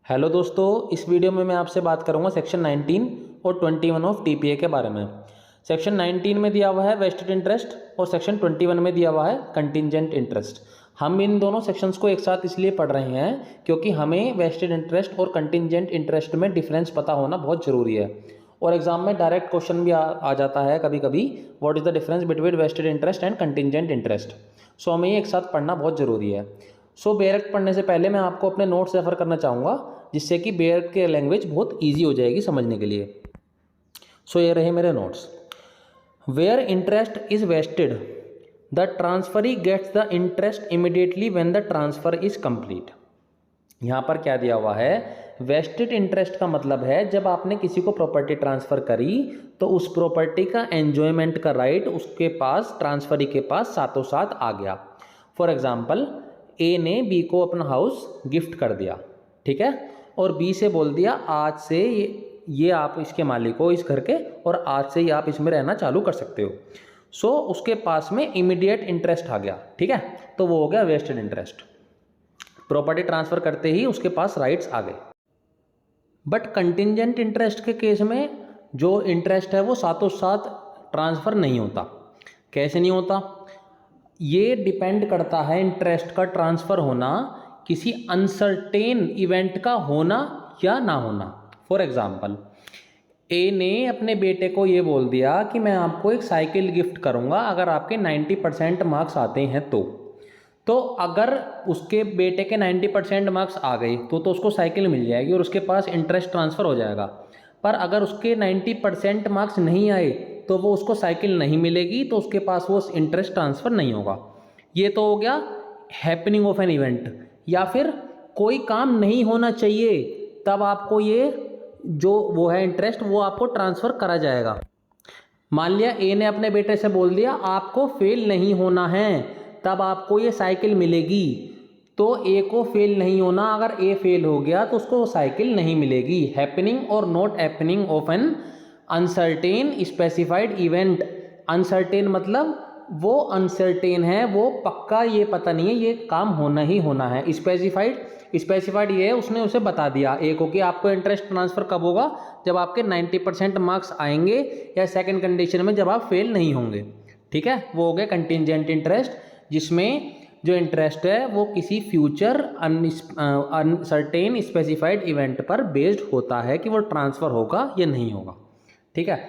Hello दोस्तों, इस video में मैं आपसे बात करूंगा सेक्शन 19 और 21 ऑफ टीपीए के बारे में। सेक्शन 19 में दिया हुआ है वेस्टेड इंटरेस्ट और सेक्शन 21 में दिया हुआ है कंटिंजेंट इंटरेस्ट। हम इन दोनों सेक्शंस को एक साथ इसलिए पढ़ रहे हैं क्योंकि हमें वेस्टेड इंटरेस्ट और कंटिंजेंट इंटरेस्ट में डिफरेंस पता होना बहुत ज़रूरी है। और एग्जाम में डायरेक्ट क्वेश्चन भी आ जाता है कभी कभी, what is the difference between vested interest and contingent interest. So हमें ये एक साथ पढ़ना बहुत ज़रूरी है। सो बेयरक पढ़ने से पहले मैं आपको अपने नोट्स रेफर करना चाहूँगा, जिससे कि बेयरक के लैंग्वेज बहुत ईजी हो जाएगी समझने के लिए। सो ये रहे मेरे notes. Where interest is vested, the transferee gets the interest immediately when the transfer is complete. यहाँ पर क्या दिया हुआ है, वेस्टेड इंटरेस्ट का मतलब है जब आपने किसी को प्रॉपर्टी ट्रांसफर करी तो उस प्रॉपर्टी का एंजॉयमेंट का राइट उसके पास, ट्रांसफरी के पास साथों साथ आ गया। फॉर एग्जाम्पल, ए ने बी को अपना हाउस गिफ्ट कर दिया, ठीक है, और बी से बोल दिया आज से ये आप इसके मालिक हो इस घर के, और आज से ही आप इसमें रहना चालू कर सकते हो। सो उसके पास में इमीडिएट इंटरेस्ट आ गया, ठीक है, तो वो हो गया वेस्टेड इंटरेस्ट। प्रॉपर्टी ट्रांसफर करते ही उसके पास राइट्स आ गए। बट कंटिंजेंट इंटरेस्ट के केस में जो इंटरेस्ट है वो साथों साथ ट्रांसफ़र नहीं होता। कैसे नहीं होता? ये डिपेंड करता है इंटरेस्ट का ट्रांसफ़र होना किसी अनसर्टेन इवेंट का होना या ना होना। फॉर एग्जाम्पल, ए ने अपने बेटे को ये बोल दिया कि मैं आपको एक साइकिल गिफ्ट करूंगा अगर आपके 90% मार्क्स आते हैं तो अगर उसके बेटे के 90% मार्क्स आ गए तो उसको साइकिल मिल जाएगी और उसके पास इंटरेस्ट ट्रांसफ़र हो जाएगा। पर अगर उसके 90% मार्क्स नहीं आए तो वो उसको साइकिल नहीं मिलेगी, तो उसके पास वो इंटरेस्ट ट्रांसफ़र नहीं होगा। ये तो हो गया हैपनिंग ऑफ एन इवेंट, या फिर कोई काम नहीं होना चाहिए तब आपको ये जो वो है इंटरेस्ट वो आपको ट्रांसफ़र करा जाएगा। मान लिया ए ने अपने बेटे से बोल दिया आपको फेल नहीं होना है तब आपको ये साइकिल मिलेगी, तो ए को फेल नहीं होना, अगर ए फेल हो गया तो उसको साइकिल नहीं मिलेगी। हैपनिंग और not happening of N uncertain specified event. Uncertain मतलब वो अनसर्टेन है, वो पक्का ये पता नहीं है, ये काम होना ही होना है। स्पेसिफाइड ये है उसने उसे बता दिया ए को कि आपको इंटरेस्ट ट्रांसफ़र कब होगा, जब आपके 90% मार्क्स आएंगे, या सेकंड कंडीशन में जब आप फेल नहीं होंगे, ठीक है। वो हो गया कंटिंजेंट इंटरेस्ट, जिसमें जो इंटरेस्ट है वो किसी फ्यूचर अनसर्टेन स्पेसिफाइड इवेंट पर बेस्ड होता है कि वो ट्रांसफ़र होगा या नहीं होगा, ठीक है।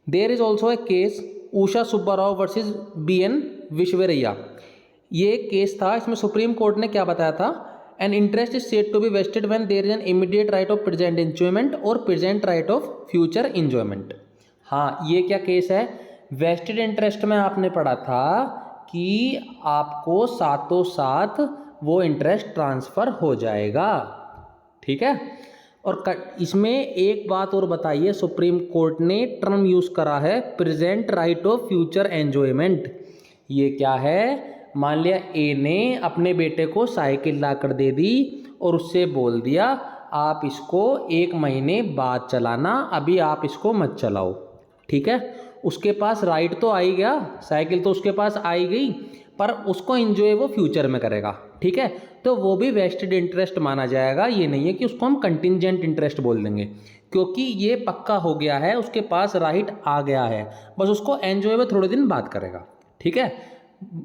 There is also a case Usha Subbarao versus BN Visvesvaraya. ये केस था, इसमें सुप्रीम कोर्ट ने क्या बताया था, an interest is said to be vested when there is an immediate right of present enjoyment और present right of future enjoyment. हाँ, ये क्या केस है, वेस्टेड इंटरेस्ट में आपने पढ़ा था कि आपको साथों साथ वो इंटरेस्ट ट्रांसफ़र हो जाएगा, ठीक है। और इसमें एक बात और बताइए, सुप्रीम कोर्ट ने टर्म यूज़ करा है present right of future enjoyment. ये क्या है, मान लिया ए ने अपने बेटे को साइकिल ला कर दे दी और उससे बोल दिया आप इसको 1 महीने बाद चलाना, अभी आप इसको मत चलाओ, ठीक है। उसके पास राइट तो आ ही गया, साइकिल तो उसके पास आ ही गई, पर उसको एंजॉय वो फ्यूचर में करेगा, ठीक है, तो वो भी वेस्टेड इंटरेस्ट माना जाएगा। ये नहीं है कि उसको हम कंटिंजेंट इंटरेस्ट बोल देंगे, क्योंकि ये पक्का हो गया है, उसके पास राइट आ गया है, बस उसको एंजॉय वो थोड़े दिन बाद करेगा, ठीक है।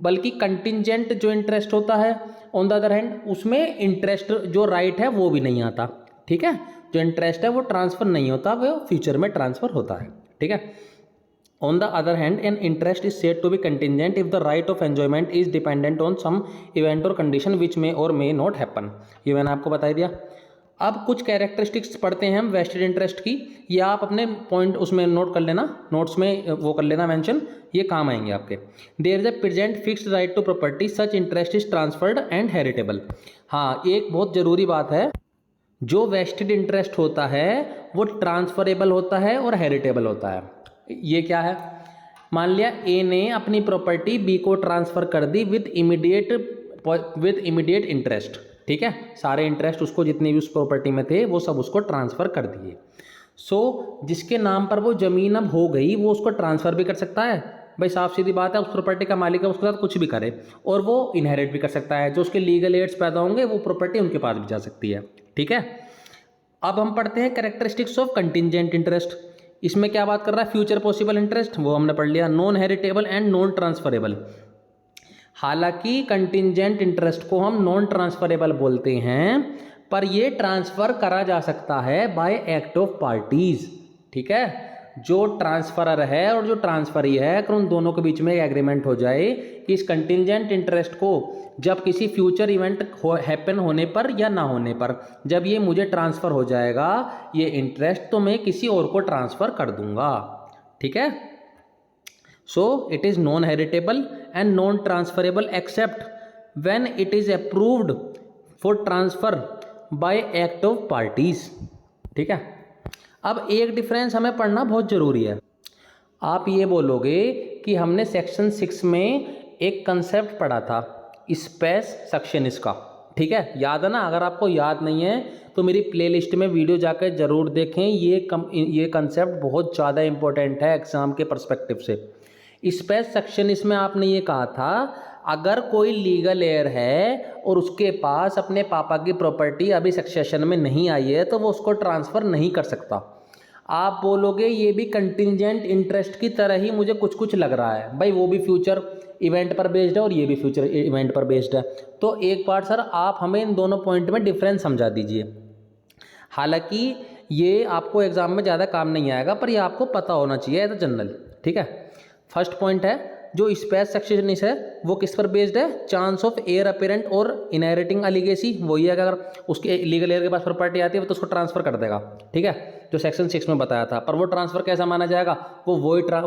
बल्कि कंटिंजेंट जो इंटरेस्ट होता है ऑन द अदर हैंड, उसमें इंटरेस्ट जो राइट है वो भी नहीं आता, ठीक है। जो इंटरेस्ट है वो ट्रांसफ़र नहीं होता, वो फ्यूचर में ट्रांसफ़र होता है, ठीक है। On the other hand, an interest is said to be contingent if the right of enjoyment is dependent on some event or condition which may or may not happen. ये मैंने आपको बता दिया। अब कुछ कैरेक्टरिस्टिक्स पढ़ते हैं हम वेस्टेड इंटरेस्ट की, ये आप अपने पॉइंट उसमें नोट कर लेना, नोट्स में वो कर लेना मेंशन, ये काम आएंगे आपके। There is a present fixed right to property, such interest is transferred and heritable. हाँ, एक बहुत ज़रूरी बात है, जो वेस्टेड इंटरेस्ट होता है वो ट्रांसफरेबल होता है और हेरिटेबल होता है। ये क्या है, मान लिया ए ने अपनी प्रॉपर्टी बी को ट्रांसफ़र कर दी विद इमीडिएट इंटरेस्ट, ठीक है, सारे इंटरेस्ट उसको जितने भी उस प्रॉपर्टी में थे वो सब उसको ट्रांसफ़र कर दिए। सो जिसके नाम पर वो ज़मीन अब हो गई वो उसको ट्रांसफ़र भी कर सकता है, भाई साफ सीधी बात है, उस प्रॉपर्टी का मालिक है, उसके साथ कुछ भी करे, और वो इनहेरिट भी कर सकता है। जो उसके लीगल एड्स पैदा होंगे वो प्रॉपर्टी उनके पास भी जा सकती है, ठीक है। अब हम पढ़ते हैं कैरेक्टरिस्टिक्स ऑफ कंटिंजेंट इंटरेस्ट। इसमें क्या बात कर रहा है, फ्यूचर पॉसिबल इंटरेस्ट, वो हमने पढ़ लिया। Non heritable and non transferable. हालांकि कंटिंजेंट इंटरेस्ट को हम नॉन ट्रांसफरेबल बोलते हैं, पर ये ट्रांसफर करा जा सकता है बाय एक्ट ऑफ पार्टीज। ठीक है, जो ट्रांसफरर है और जो ट्रांसफरी है, अगर उन दोनों के बीच में एक एग्रीमेंट हो जाए कि इस कंटिंजेंट इंटरेस्ट को जब किसी फ्यूचर इवेंट हैपन होने पर या ना होने पर, जब ये मुझे ट्रांसफ़र हो जाएगा ये इंटरेस्ट, तो मैं किसी और को ट्रांसफ़र कर दूंगा। ठीक है, so it is non heritable and non transferable except when it is approved for transfer bye act of parties. ठीक है, अब एक डिफरेंस हमें पढ़ना बहुत ज़रूरी है। आप ये बोलोगे कि हमने सेक्शन 6 में एक कंसेप्ट पढ़ा था, स्पेस सक्सेनिस का। ठीक है, याद है ना? अगर आपको याद नहीं है तो मेरी प्लेलिस्ट में वीडियो जाकर ज़रूर देखें। ये कंसेप्ट बहुत ज़्यादा इंपॉर्टेंट है एग्ज़ाम के पर्सपेक्टिव से। स्पेस सक्सेनिस में आपने ये कहा था, अगर कोई लीगल एयर है और उसके पास अपने पापा की प्रॉपर्टी अभी सक्सेशन में नहीं आई है, तो वो उसको ट्रांसफ़र नहीं कर सकता। आप बोलोगे ये भी कंटिंजेंट इंटरेस्ट की तरह ही मुझे कुछ कुछ लग रहा है। भाई वो भी फ्यूचर इवेंट पर बेस्ड है और ये भी फ्यूचर इवेंट पर बेस्ड है। तो एक बार सर आप हमें इन दोनों पॉइंट में डिफरेंस समझा दीजिए। हालांकि ये आपको एग्जाम में ज़्यादा काम नहीं आएगा, पर ये आपको पता होना चाहिए एज अ जनरल। ठीक है, फर्स्ट पॉइंट है जो स्पेस सक्सेनिस है वो किस पर बेस्ड है, चांस ऑफ एयर अपेरेंट और इनहेरिटिंग अलीगेसी। वही है कि अगर उसके लीगल एयर के पास प्रॉपर्टी आती है तो उसको ट्रांसफर कर देगा। ठीक है, जो सेक्शन 6 में बताया था। पर वो ट्रांसफर कैसा माना जाएगा, वो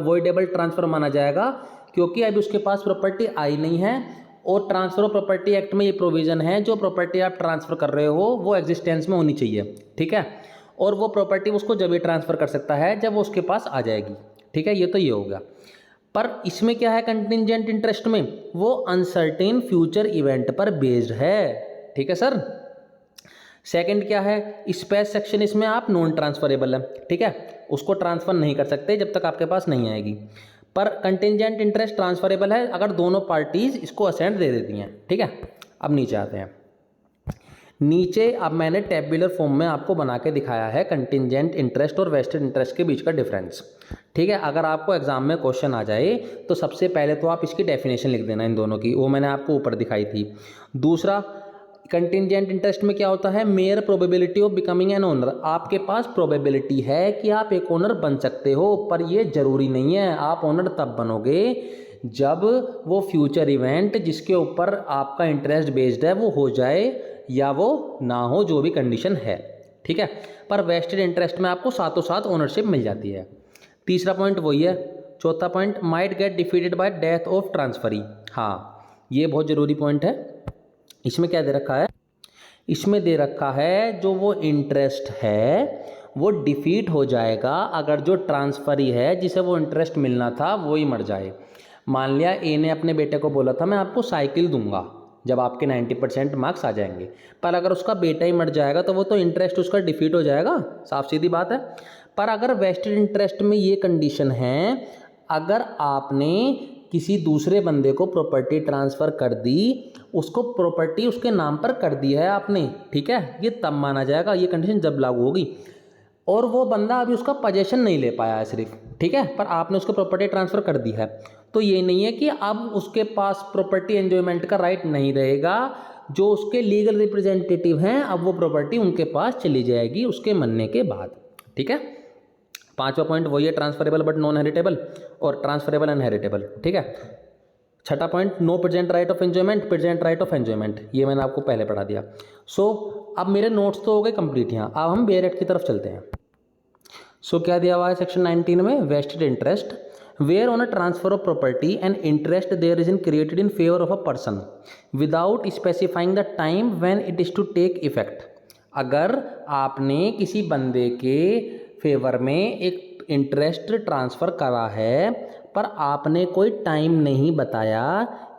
वॉइडेबल ट्रांसफर माना जाएगा, क्योंकि अभी उसके पास प्रॉपर्टी आई नहीं है। और ट्रांसफर ऑफ प्रॉपर्टी एक्ट में ये प्रोविजन है, जो प्रॉपर्टी आप ट्रांसफर कर रहे हो वो एग्जिस्टेंस में होनी चाहिए। ठीक है, और वो प्रॉपर्टी उसको जब भी ट्रांसफर कर सकता है जब वो उसके पास आ जाएगी। ठीक है, ये तो ये हो गया। पर इसमें क्या है, कंटिंजेंट इंटरेस्ट में वो अनसर्टेन फ्यूचर इवेंट पर बेस्ड है। ठीक है सर। सेकंड क्या है, स्पेस सेक्शन, इसमें आप नॉन ट्रांसफरेबल है। ठीक है, उसको ट्रांसफर नहीं कर सकते जब तक आपके पास नहीं आएगी। पर कंटिंजेंट इंटरेस्ट ट्रांसफरेबल है अगर दोनों पार्टीज इसको असेंट दे देती हैं। ठीक है, अब नीचे आते हैं। नीचे अब मैंने टेबुलर फॉर्म में आपको बना के दिखाया है कंटिंजेंट इंटरेस्ट और वेस्टेड इंटरेस्ट के बीच का डिफरेंस। ठीक है, अगर आपको एग्जाम में क्वेश्चन आ जाए तो सबसे पहले तो आप इसकी डेफिनेशन लिख देना इन दोनों की, वो मैंने आपको ऊपर दिखाई थी। दूसरा, कंटिंजेंट इंटरेस्ट में क्या होता है, mayor probability of becoming an owner. आपके पास प्रोबेबिलिटी है कि आप एक ओनर बन सकते हो, पर ये जरूरी नहीं है। आप ओनर तब बनोगे जब वो फ्यूचर इवेंट जिसके ऊपर आपका इंटरेस्ट बेस्ड है वो हो जाए या वो ना हो, जो भी कंडीशन है। ठीक है, पर वेस्टेड इंटरेस्ट में आपको साथों साथ ओनरशिप मिल जाती है। तीसरा पॉइंट वही है। चौथा point, might get defeated by death of transferee. हाँ, ये बहुत ज़रूरी पॉइंट है। इसमें क्या दे रखा है, इसमें दे रखा है जो वो इंटरेस्ट है वो डिफीट हो जाएगा अगर जो ट्रांसफरी है जिसे वो इंटरेस्ट मिलना था वो ही मर जाए। मान लिया ए ने अपने बेटे को बोला था मैं आपको साइकिल दूंगा जब आपके 90% मार्क्स आ जाएंगे, पर अगर उसका बेटा ही मर जाएगा तो वो तो इंटरेस्ट उसका डिफीट हो जाएगा, साफ सीधी बात है। पर अगर वेस्टेड इंटरेस्ट में ये कंडीशन है, अगर आपने किसी दूसरे बंदे को प्रॉपर्टी ट्रांसफ़र कर दी, उसको प्रॉपर्टी उसके नाम पर कर दी है आपने, ठीक है, ये तब माना जाएगा, ये कंडीशन जब लागू होगी। और वो बंदा अभी उसका पोजेशन नहीं ले पाया है सिर्फ, ठीक है, पर आपने उसको प्रॉपर्टी ट्रांसफ़र कर दी है, तो ये नहीं है कि अब उसके पास प्रॉपर्टी एंजॉयमेंट का राइट नहीं रहेगा। जो उसके लीगल रिप्रेजेंटेटिव हैं अब वो प्रॉपर्टी उनके पास चली जाएगी उसके मरने के बाद। ठीक है, पांचवा पॉइंट वही है, ट्रांसफरेबल बट नॉन हेरिटेबल और ट्रांसफरेबल एंड हेरिटेबल। ठीक है, छठा point, no present right of enjoyment, present right of enjoyment, ये मैंने आपको पहले पढ़ा दिया। सो अब मेरे नोट्स तो हो गए कंप्लीट। यहाँ अब हम बेयर एक्ट की तरफ चलते हैं। सो क्या दिया हुआ है सेक्शन 19 में, vested interest, where on a transfer of property and interest there is in created in favour of a person without specifying the time when it is to take effect. अगर आपने किसी बंदे के फेवर में एक interest transfer करा है पर आपने कोई टाइम नहीं बताया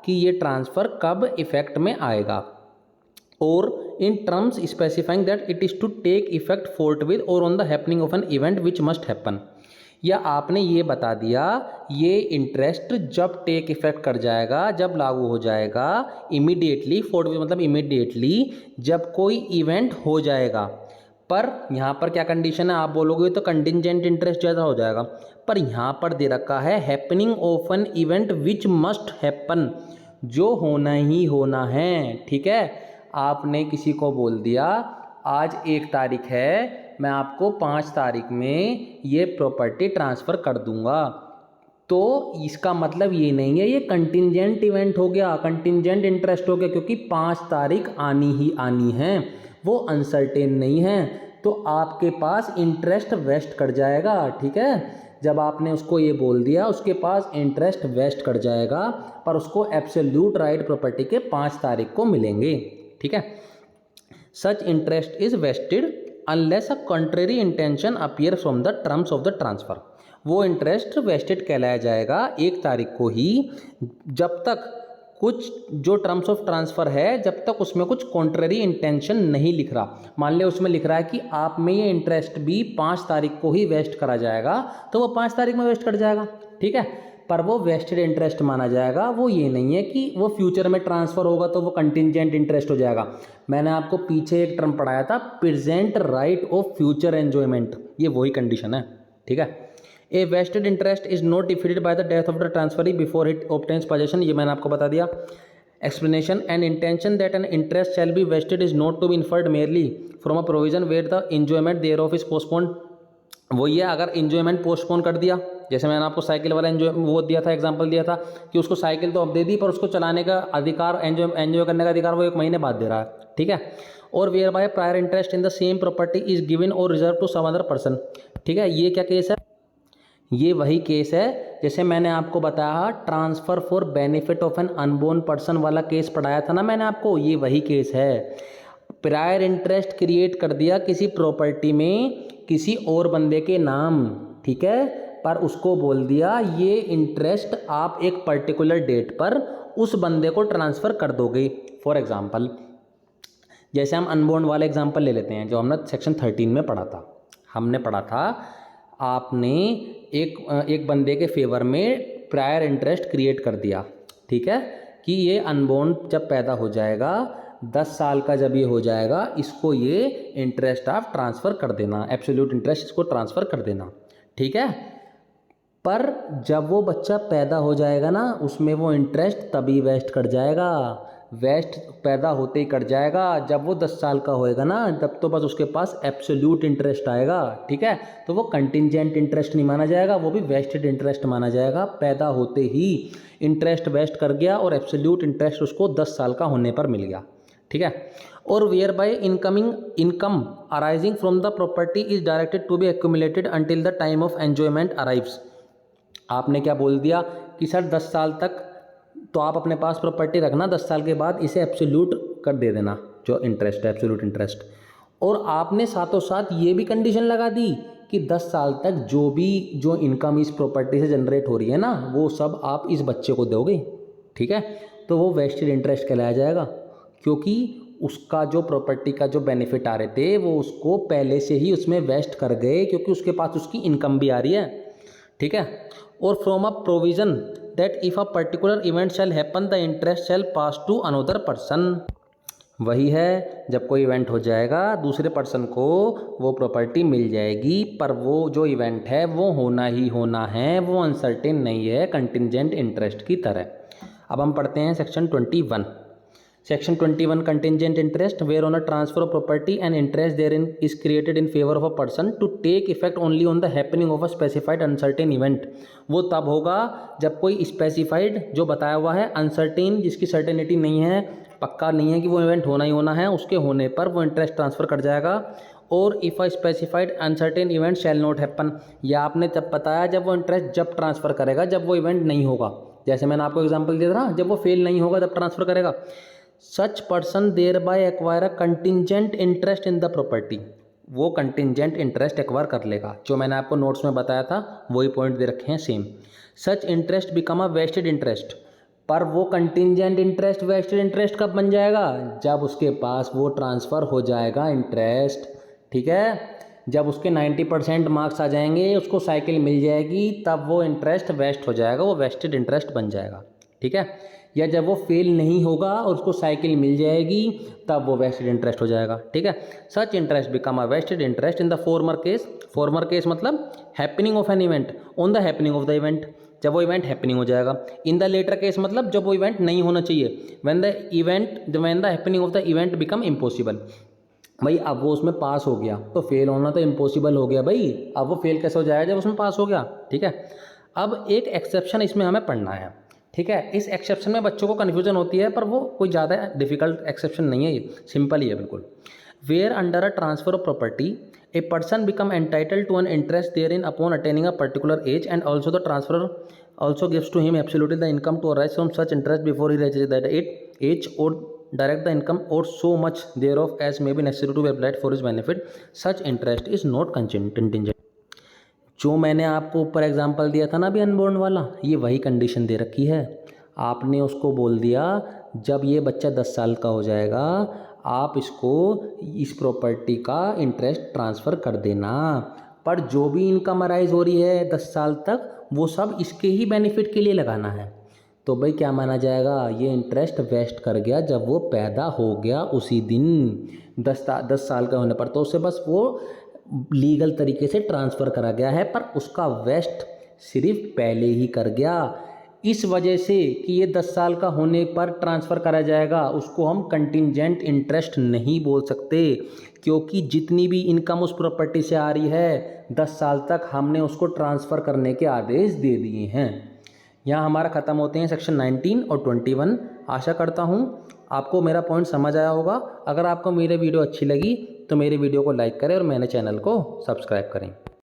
कि ये ट्रांसफ़र कब इफेक्ट में आएगा, और in terms specifying that it is to take effect forthwith और on the happening of an event which must happen. या आपने ये बता दिया ये इंटरेस्ट जब टेक इफेक्ट कर जाएगा, जब लागू हो जाएगा, इमीडिएटली, फोर्थ मतलब इमीडिएटली जब कोई इवेंट हो जाएगा। पर यहाँ पर क्या कंडीशन है, आप बोलोगे तो कंटिजेंट इंटरेस्ट ज़्यादा हो जाएगा, पर यहाँ पर दे रखा है happening of an event which must happen, जो होना ही होना है। ठीक है, आपने किसी को बोल दिया आज 1 तारीख है, मैं आपको 5 तारीख में ये प्रॉपर्टी ट्रांसफ़र कर दूंगा, तो इसका मतलब ये नहीं है ये कंटिजेंट इवेंट हो गया, कंटिजेंट इंटरेस्ट हो गया, क्योंकि 5 तारीख आनी ही आनी है, वो अनसर्टेन नहीं है, तो आपके पास इंटरेस्ट वेस्ट कर जाएगा। ठीक है, जब आपने उसको ये बोल दिया उसके पास इंटरेस्ट वेस्ट कर जाएगा, पर उसको एब्सोल्यूट राइट प्रॉपर्टी के 5 तारीख को मिलेंगे। ठीक है, such interest is vested unless a contrary intention appear from the terms of the transfer. वो इंटरेस्ट वेस्टेड कहलाया जाएगा 1 तारीख को ही, जब तक कुछ जो टर्म्स ऑफ ट्रांसफ़र है जब तक उसमें कुछ कॉन्ट्रेरी इंटेंशन नहीं लिख रहा। मान ले उसमें लिख रहा है कि आप में ये इंटरेस्ट भी 5 तारीख को ही वेस्ट करा जाएगा, तो वो 5 तारीख में वेस्ट कर जाएगा। ठीक है, पर वो वेस्टेड इंटरेस्ट माना जाएगा, वो ये नहीं है कि वो फ्यूचर में ट्रांसफ़र होगा तो वो कंटिजेंट इंटरेस्ट हो जाएगा। मैंने आपको पीछे एक टर्म पढ़ाया था, present right of future enjoyment, ये वही कंडीशन है। ठीक है, a vested interest is not defeated by the death of the transferee before it obtains possession, ये मैंने आपको बता दिया। Explanation, an intention that an interest shall be vested is not to be inferred merely from a provision where the enjoyment thereof is postponed. वही है, अगर enjoyment postpone कर दिया, जैसे मैंने आपको साइकिल वाला वो दिया था, एग्जांपल दिया था कि उसको साइकिल तो अब दे दी, पर उसको चलाने का अधिकार, एंजॉय करने का अधिकार वो 1 महीने बाद दे रहा है। ठीक है, और whereby prior interest in the same property is given और reserve to some other person. ठीक है, ये क्या केस है, ये वही केस है जैसे मैंने आपको बताया transfer for benefit of an unborn person वाला केस पढ़ाया था ना मैंने आपको, ये वही केस है। प्रायर इंटरेस्ट क्रिएट कर दिया किसी प्रॉपर्टी में किसी और बंदे के नाम, ठीक है, पर उसको बोल दिया ये इंटरेस्ट आप एक पर्टिकुलर डेट पर उस बंदे को ट्रांसफ़र कर दोगे। फॉर एग्जांपल, जैसे हम अनबोर्न वाला एग्जांपल ले लेते हैं जो हमने सेक्शन 13 में पढ़ा था। हमने पढ़ा था आपने एक बंदे के फेवर में प्रायर इंटरेस्ट क्रिएट कर दिया, ठीक है, कि ये अनबोर्न जब पैदा हो जाएगा 10 साल का जब ये हो जाएगा इसको ये इंटरेस्ट आप ट्रांसफ़र कर देना, एब्सोल्यूट इंटरेस्ट इसको ट्रांसफ़र कर देना। ठीक है, पर जब वो बच्चा पैदा हो जाएगा ना उसमें वो इंटरेस्ट तभी वेस्ट कर जाएगा, वेस्ट पैदा होते ही कट जाएगा। जब वो 10 साल का होएगा ना तब तो बस उसके पास एब्सोल्यूट इंटरेस्ट आएगा। ठीक है, तो वो कंटिजेंट इंटरेस्ट नहीं माना जाएगा, वो भी वेस्टेड इंटरेस्ट माना जाएगा। पैदा होते ही इंटरेस्ट वेस्ट कर गया और एब्सोल्यूट इंटरेस्ट उसको 10 साल का होने पर मिल गया। ठीक है, और whereby income arising from the property is directed to be accumulated until the time of enjoyment arrives. आपने क्या बोल दिया कि सर 10 साल तक तो आप अपने पास प्रॉपर्टी रखना, 10 साल के बाद इसे एब्सोल्यूट कर दे देना जो इंटरेस्ट है, एब्सोल्यूट इंटरेस्ट। और आपने साथों साथ ये भी कंडीशन लगा दी कि 10 साल तक जो इनकम इस प्रॉपर्टी से जनरेट हो रही है ना वो सब आप इस बच्चे को दोगे। ठीक है, तो वो वेस्टेड इंटरेस्ट कहलाया जाएगा, क्योंकि उसका जो प्रॉपर्टी का जो बेनिफिट आ रहे थे वो उसको पहले से ही उसमें वेस्ट कर गए, क्योंकि उसके पास उसकी इनकम भी आ रही है। ठीक है, और from a provision that if a particular event shall happen the interest shall pass to another person. वही है, जब कोई इवेंट हो जाएगा दूसरे पर्सन को वो प्रॉपर्टी मिल जाएगी, पर वो जो इवेंट है वो होना ही होना है, वो अनसर्टेन नहीं है, कंटिजेंट इंटरेस्ट की तरह। अब हम पढ़ते हैं section 21। Section 21 contingent interest where on a transfer of property and interest therein is created in favour of a person to take effect only on the happening of a specified uncertain event. वो तब होगा जब कोई specified जो बताया हुआ है uncertain, जिसकी सर्टेनिटी नहीं है, पक्का नहीं है कि वो इवेंट होना ही होना है, उसके होने पर वो इंटरेस्ट ट्रांसफ़र कर जाएगा। और if a specified uncertain event shall not happen, या आपने तब बताया जब वो इंटरेस्ट जब ट्रांसफ़र करेगा जब वो इवेंट नहीं होगा। जैसे मैंने आपको एग्जांपल दिया था ना, जब वो फेल नहीं होगा तब ट्रांसफ़र करेगा। Such person thereby acquire a contingent interest in the property, वो कंटिजेंट इंटरेस्ट एक्वायर कर लेगा। जो मैंने आपको नोट्स में बताया था वही पॉइंट दे रखे हैं same. Such interest become a vested interest, पर वो कंटिजेंट इंटरेस्ट वेस्टेड इंटरेस्ट कब बन जाएगा, जब उसके पास वो ट्रांसफ़र हो जाएगा इंटरेस्ट। ठीक है, जब उसके 90% मार्क्स आ जाएंगे, उसको साइकिल मिल जाएगी, तब वो इंटरेस्ट वेस्ट हो जाएगा, वो वेस्टेड इंटरेस्ट बन जाएगा, ठीक है। या जब वो फेल नहीं होगा और उसको साइकिल मिल जाएगी, तब वो वेस्टेड इंटरेस्ट हो जाएगा, ठीक है। Such interest become a vested interest in the former case. Former case मतलब happening of an event on the happening of the event, जब वो इवेंट हैपनिंग हो जाएगा। इन द लेटर केस मतलब जब वो इवेंट नहीं होना चाहिए, when the happening of the event become impossible. भाई अब वो उसमें पास हो गया तो फेल होना तो इम्पॉसिबल हो गया भाई, अब वो फेल कैसे हो जाएगा जब उसमें पास हो गया, ठीक है। अब एक एक्सेप्शन इसमें हमें पढ़ना है, ठीक है। इस एक्सेप्शन में बच्चों को कन्फ्यूजन होती है, पर वो कोई ज़्यादा डिफिकल्ट एक्सेप्शन नहीं है, ये सिंपल ही है बिल्कुल। Where under a transfer of property a person become entitled to an interest therein upon attaining a particular age, and also the transfer also gives to him absolutely the income to arise from such interest before he reaches that age, or direct the income or so much thereof as may be necessary to be applied for his benefit. Such interest is not contingent. जो मैंने आपको ऊपर example दिया था ना अभी unborn वाला, ये वही कंडीशन दे रखी है। आपने उसको बोल दिया जब ये बच्चा 10 साल का हो जाएगा आप इसको इस प्रॉपर्टी का इंटरेस्ट ट्रांसफ़र कर देना, पर जो भी इनकम अराइज हो रही है 10 साल तक वो सब इसके ही बेनिफिट के लिए लगाना है। तो भाई क्या माना जाएगा, ये इंटरेस्ट वेस्ट कर गया जब वो पैदा हो गया उसी दिन 10 साल का होने पर, तो उससे बस वो लीगल तरीके से ट्रांसफ़र करा गया है, पर उसका वेस्ट सिर्फ पहले ही कर गया। इस वजह से कि ये 10 साल का होने पर ट्रांसफ़र करा जाएगा, उसको हम कंटिंजेंट इंटरेस्ट नहीं बोल सकते, क्योंकि जितनी भी इनकम उस प्रॉपर्टी से आ रही है 10 साल तक हमने उसको ट्रांसफ़र करने के आदेश दे दिए हैं। यहाँ हमारा ख़त्म होते हैं सेक्शन 19 और 21। आशा करता हूँ आपको मेरा पॉइंट समझ आया होगा। अगर आपको मेरी वीडियो अच्छी लगी तो मेरे वीडियो को लाइक करें और मेरे चैनल को सब्सक्राइब करें।